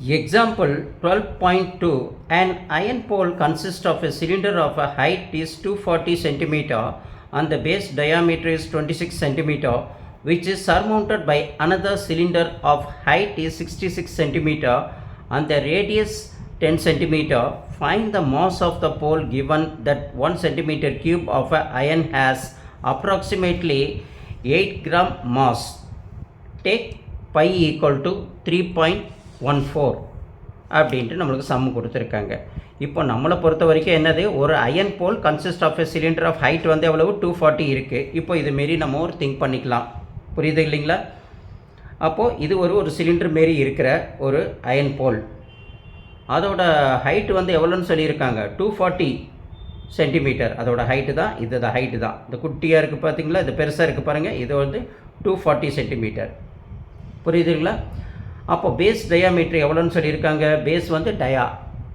Example 12.2. An iron pole consists of a cylinder of a height is 240 cm and the base diameter is 26 cm, which is surmounted by another cylinder of height is 66 cm and the radius 10 cm. Find the mass of the pole given that 1 cm cube of iron has approximately 8 gram mass. Take pi equal to 3.14 அப்படின்ட்டு நம்மளுக்கு some கொடுத்துருக்காங்க. இப்போ நம்மளை பொறுத்த வரைக்கும் என்னது, ஒரு iron ball consist of a cylinder of height வந்து எவ்வளவு 240 இருக்குது. இப்போ இதுமாரி நம்ம ஒரு திங்க் பண்ணிக்கலாம், புரியுது இல்லைங்களா? அப்போது இது ஒரு சிலிண்டர் மாரி இருக்கிற ஒரு அயன் போல், அதோட ஹைட்டு வந்து எவ்வளோன்னு சொல்லியிருக்காங்க, 240 சென்டிமீட்டர். அதோட ஹைட்டு தான் இது, ஹைட்டு தான். இந்த குட்டியாக இருக்குது பார்த்தீங்களா, இது பெருசாக இருக்குது பாருங்கள், இது வந்து 240 சென்டிமீட்டர், புரியுதுங்களா? அப்போ பேஸ் டயாமீட்டர் எவ்வளோன்னு சொல்லியிருக்காங்க, பேஸ் வந்து டயா,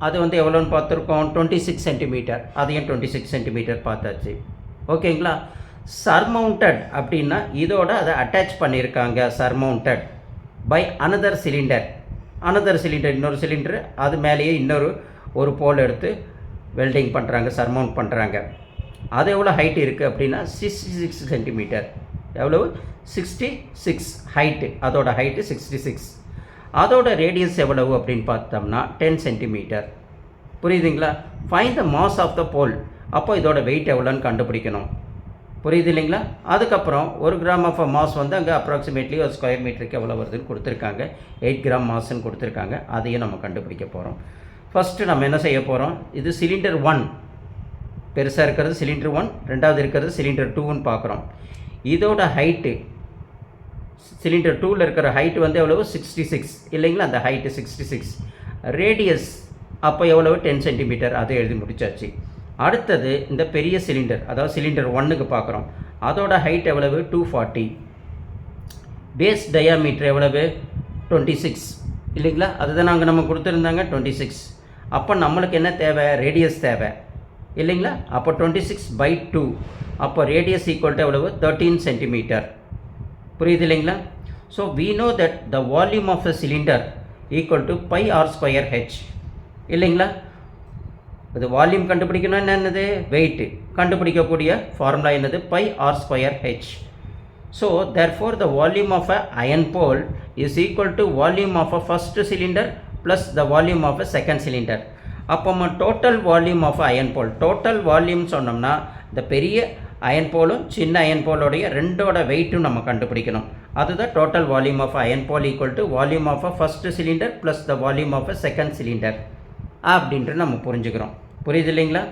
அது வந்து எவ்வளோன்னு பார்த்துருக்கோம், 26 சென்டிமீட்டர். அதையும் 26 சென்டிமீட்டர் பார்த்தாச்சு, ஓகேங்களா? சர்மவுண்டட் அப்படின்னா இதோட அதை அட்டாச் பண்ணியிருக்காங்க, சர்மவுண்டட் பை அனதர் சிலிண்டர். இன்னொரு சிலிண்டர், அது மேலேயே ஒரு போல் எடுத்து வெல்டிங் பண்ணுறாங்க, சர்மவுண்ட் பண்ணுறாங்க. அது எவ்வளோ ஹைட் இருக்குது அப்படின்னா 66 சென்டிமீட்டர். எவ்வளவு, 66 ஹைட்டு, அதோட ஹைட்டு 66. அதோட ரேடியஸ் எவ்வளவு அப்படின்னு பார்த்தோம்னா 10 சென்டிமீட்டர், புரியுதுங்களா? Find the mass of the ball. அப்போ இதோட வெயிட் எவ்வளோன்னு கண்டுபிடிக்கணும், புரியுது இல்லைங்களா? அதுக்கப்புறம் 1 கிராம் ஆஃப் மாஸ் வந்து அங்கே அப்ராக்சிமேட்லி ஒரு ஸ்கொயர் மீட்டருக்கு எவ்வளோ வருதுன்னு கொடுத்துருக்காங்க, 8 கிராம் மாஸ்ன்னு கொடுத்துருக்காங்க. அதையும் நம்ம கண்டுபிடிக்க போகிறோம். ஃபஸ்ட்டு நம்ம என்ன செய்ய போகிறோம், இது சிலிண்டர் 1, பெருசாக இருக்கிறது சிலிண்டர் 1, ரெண்டாவது இருக்கிறது சிலிண்டர் 2ன்னு பார்க்குறோம். இதோட ஹைட்டு, சிலிண்டர் 2வில் இருக்கிற ஹைட்டு வந்து எவ்வளவு, 66 இல்லைங்களா? அந்த ஹைட்டு 66. ரேடியஸ் அப்போ எவ்வளவு, 10 சென்டிமீட்டர். அதை எழுதி முடிச்சாச்சு. அடுத்தது இந்த பெரிய சிலிண்டர், அதாவது சிலிண்டர் 1க்கு பார்க்குறோம். அதோட ஹைட் எவ்வளவு, 240. பேஸ் டயாமீட்டர் எவ்வளவு, 26 இல்லைங்களா? அதுதான் நாங்கள் நம்ம கொடுத்துருந்தாங்க 26. அப்போ நம்மளுக்கு என்ன தேவை, ரேடியஸ் தேவை இல்லைங்களா? அப்போ 26/2. அப்போ ரேடியஸ் ஈக்குவல் டு எவ்வளவு, 13 சென்டிமீட்டர், புரியுது இல்லைங்களா? So we know that the volume of a cylinder equal to pi r square h இல்லைங்களா? இது வால்யூம் கண்டுபிடிக்கணும், என்னது, வெயிட்டு கண்டுபிடிக்கக்கூடிய ஃபார்முலா என்னது, pi r square h. So therefore the volume of a iron pole is equal to volume of a first cylinder plus the volume of a second cylinder. அப்போ நம்ம total volume of iron ball, total volume சொன்னோம்னா இந்த பெரிய iron போலும் சின்ன iron போலோடைய ரெண்டோட வெயிட்டும் நம்ம கண்டுபிடிக்கணும். அதுதான் total volume of iron ball equal to volume of a first cylinder plus the volume of a second cylinder அப்படின்ட்டு நம்ம புரிஞ்சுக்கிறோம், புரியுது இல்லைங்களா?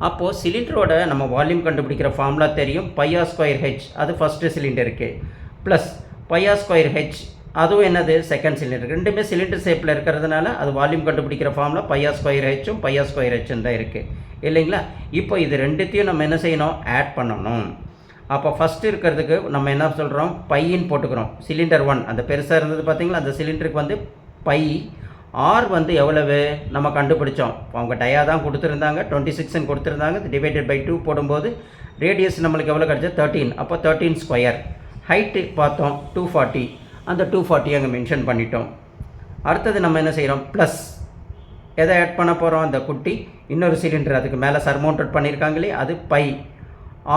அப்போது சிலிண்டரோட நம்ம வால்யூம் கண்டுபிடிக்கிற ஃபார்முலா தெரியும், πr ஸ்கொயர் ஹெச், அது ஃபஸ்ட்டு சிலிண்டருக்கு, ப்ளஸ் πr ஸ்கொயர் ஹெச், அதுவும் என்னது, செகண்ட் சிலிண்டர். ரெண்டுமே சிலிண்டர் ஷேப்பில் இருக்கிறதுனால அது வால்யூம் கண்டுபிடிக்கிற ஃபார்முலா πr ஸ்கொயர் ஹெச்சும் πr ஸ்கொயர் ஹெச்சும் தான் இருக்குது இல்லைங்களா? இப்போ இது ரெண்டுத்தையும் நம்ம என்ன செய்யணும், ஆட் பண்ணணும். அப்போ ஃபஸ்ட்டு இருக்கிறதுக்கு நம்ம என்ன சொல்கிறோம், பையின்னு போட்டுக்கிறோம். சிலிண்டர் 1 அந்த பெருசாக இருந்தது பார்த்தீங்களா, அந்த சிலிண்டருக்கு வந்து பை. ஆர் வந்து எவ்வளவு நம்ம கண்டுபிடிச்சோம், அவங்க டயா தான் கொடுத்துருந்தாங்க, 26ன்னு கொடுத்துருந்தாங்க. டிவைடட் பை 2 போடும்போது ரேடியஸ் நம்மளுக்கு எவ்வளோ கிடச்சா 13. அப்போ 13 ஸ்கொயர். ஹைட்டு பார்த்தோம் 240, அந்த 240 அங்கே மென்ஷன் பண்ணிட்டோம். அடுத்தது நம்ம என்ன செய்கிறோம், ப்ளஸ் எதை ஆட் பண்ண போகிறோம், அந்த குட்டி இன்னொரு சிலிண்டர் அதுக்கு மேலே சர்மவுண்டட் பண்ணியிருக்காங்களே, அது பை.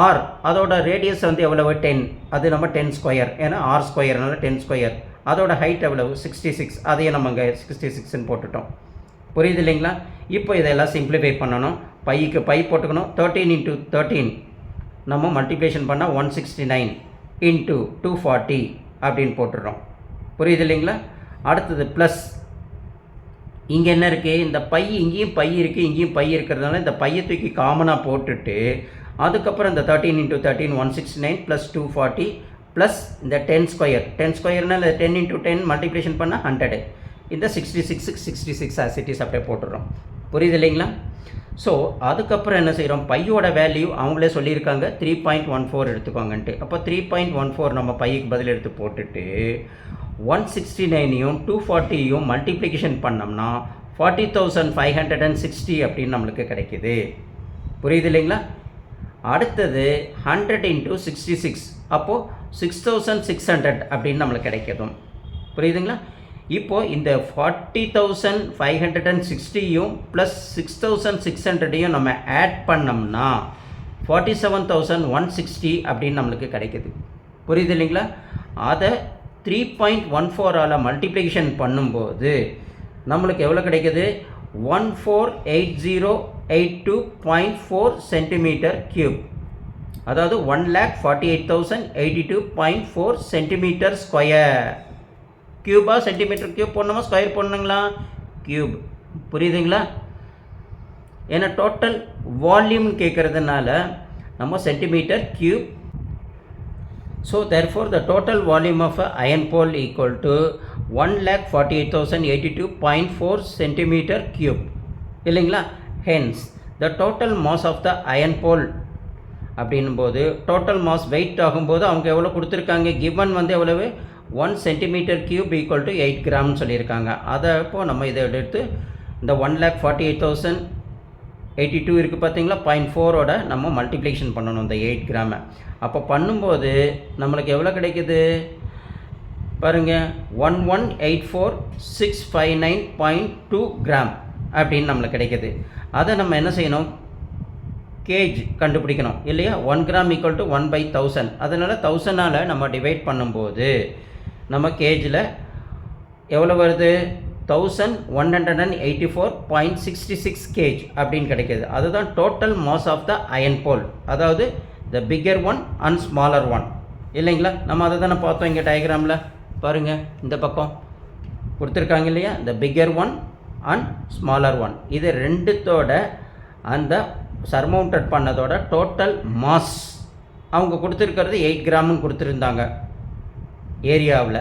ஆர் அதோட ரேடியஸ் வந்து எவ்வளவு, 10, அது நம்ம 10 ஸ்கொயர், ஏன்னா ஆர் ஸ்கொயர்னால 10 ஸ்கொயர். அதோட ஹைட் எவ்வளவு, 66, அதையும் நம்ம இங்கே 66ன்னு போட்டுட்டோம், புரியுது இல்லைங்களா? இப்போ இதெல்லாம் சிம்பிளிஃபை பண்ணணும். பைக்கு பை போட்டுக்கணும். 13 × 13 நம்ம மல்டிப்ளிகேஷன் பண்ணால் 169 × 240 அப்படின்னு போட்டுடுறோம், புரியுது இல்லைங்களா? அடுத்தது ப்ளஸ், இங்கே என்ன இருக்குது, இந்த பை இங்கேயும் பை இருக்குது, இங்கேயும் பை இருக்கிறதுனால இந்த பையை தூக்கி காமனாக போட்டுட்டு அதுக்கப்புறம் இந்த 13 × 13 169 ப்ளஸ் 240 ப்ளஸ் இந்த 10 ஸ்கொயர். 10 ஸ்கொயர்னால் 10 × 10 மல்டிப்ளிகேஷன் பண்ணால் 100. இந்த 66 ஆசிட்டிஸ் அப்படியே போட்டுடுறோம், புரியுது இல்லைங்களா? ஸோ அதுக்கப்புறம் என்ன செய்கிறோம், பையோட வேல்யூ அவங்களே சொல்லியிருக்காங்க 3.14 எடுத்துக்கோங்கன்ட்டு. அப்போ 3.14 நம்ம பைக்கு பதில் எடுத்து போட்டுட்டு 169யும் 240யும் மல்டிப்ளிகேஷன் பண்ணோம்னா 40,560 அப்படின்னு நம்மளுக்கு கிடைக்கிது, புரியுது இல்லைங்களா? அடுத்தது 100 × 66, அப்போது 6,600 அப்படின்னு நம்மளுக்கு கிடைக்கும், புரியுதுங்களா? இப்போது இந்த 40,560யும் ப்ளஸ் 6,600யும் நம்ம ஆட் பண்ணோம்னா 47,160 அப்படின்னு நம்மளுக்கு கிடைக்குது. புரியுது இல்லைங்களா? அதை 3.14ஆல் மல்டிப்ளிகேஷன் பண்ணும்போது நம்மளுக்கு எவ்வளோ கிடைக்குது? 148082.4 சென்டிமீட்டர் கியூப். அதாவது 1,48,082.4 சென்டிமீட்டர் ஸ்கொயர். கியூபா சென்டிமீட்டர் கியூப் போடணுமா ஸ்கொயர் போடணுங்களா? கியூப். புரியுதுங்களா? ஏன்னா டோட்டல் வால்யூம் கேட்குறதுனால நம்ம centimetre cube. So therefore the total volume of iron ball equal to 1,48,082.4 centimetre cube இல்லைங்களா? Hence the total mass of the iron ball அப்படின்னும்போது டோட்டல் மாஸ் வெயிட் ஆகும்போது அவங்க எவ்வளோ கொடுத்துருக்காங்க? கிவன் வந்து எவ்வளவு? 1 சென்டிமீட்டர் கியூப் ஈக்குவல் டு 8 கிராம்னு சொல்லியிருக்காங்க. அதை இப்போது நம்ம இதை எடுத்து இந்த 1,48,082 இருக்குது பார்த்தீங்களா? 0.4ஓட நம்ம மல்டிப்ளிகேஷன் பண்ணணும் இந்த 8 கிராமை. அப்போ பண்ணும்போது நம்மளுக்கு எவ்வளோ கிடைக்குது பாருங்கள், 1184659.2 கிராம் அப்படின்னு நம்மளுக்கு கிடைக்குது. அதை நம்ம என்ன செய்யணும்? கேஜ் கண்டுபிடிக்கணும் இல்லையா? 1 கிராம் ஈக்குவல் டு 1/1000. அதனால் 1000ஆல் நம்ம டிவைட் பண்ணும்போது நம்ம கேஜில் எவ்வளோ வருது? 1184.66 கேஜ் அப்படின்னு கிடைக்கிது. அதுதான் total mass of the iron ball. அதாவது the bigger one and smaller one இல்லைங்களா? நம்ம அதை தானே பார்த்தோம் இங்கே டயக்ராமில். பாருங்கள், இந்த பக்கம் கொடுத்துருக்காங்க இல்லையா? த bigger one and smaller one. இது ரெண்டுத்தோட அந்த சர்மவுண்டட் பண்ணதோட டோட்டல் மாஸ் அவங்க கொடுத்துருக்கிறது 8 கிராம்னு கொடுத்துருந்தாங்க ஏரியாவில்.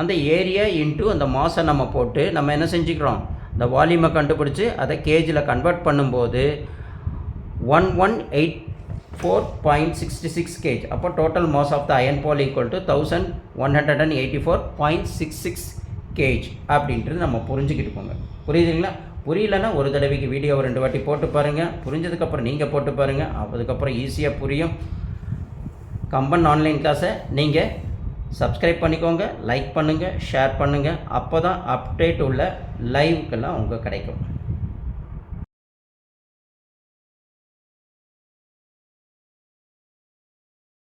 அந்த ஏரியா இன்ட்டு அந்த மாஸை நம்ம போட்டு நம்ம என்ன செஞ்சுக்கிறோம்? இந்த வால்யூமை கண்டுபிடிச்சி அதை கேஜில் கன்வெர்ட் பண்ணும்போது 1184.66 கேஜ். அப்போ total mass of the iron ball equal to 1184.66 KG அப்படின்ட்டு நம்ம புரிஞ்சுக்கிட்டு போங்க. புரியுதுங்களா? புரியலன்னா ஒரு தடவைக்கு வீடியோவை 2 வாட்டி போட்டு பாருங்கள். புரிஞ்சதுக்கப்புறம் நீங்கள் போட்டு பாருங்கள். அதுக்கப்புறம் ஈஸியாக புரியும். கம்பன் ஆன்லைன் கிளாஸை நீங்கள் சப்ஸ்கிரைப் பண்ணிக்கோங்க, லைக் பண்ணுங்கள், ஷேர் பண்ணுங்கள். அப்போ தான் அப்டேட் உள்ள லைவுக்கெல்லாம் உங்களுக்கு கிடைக்கும்.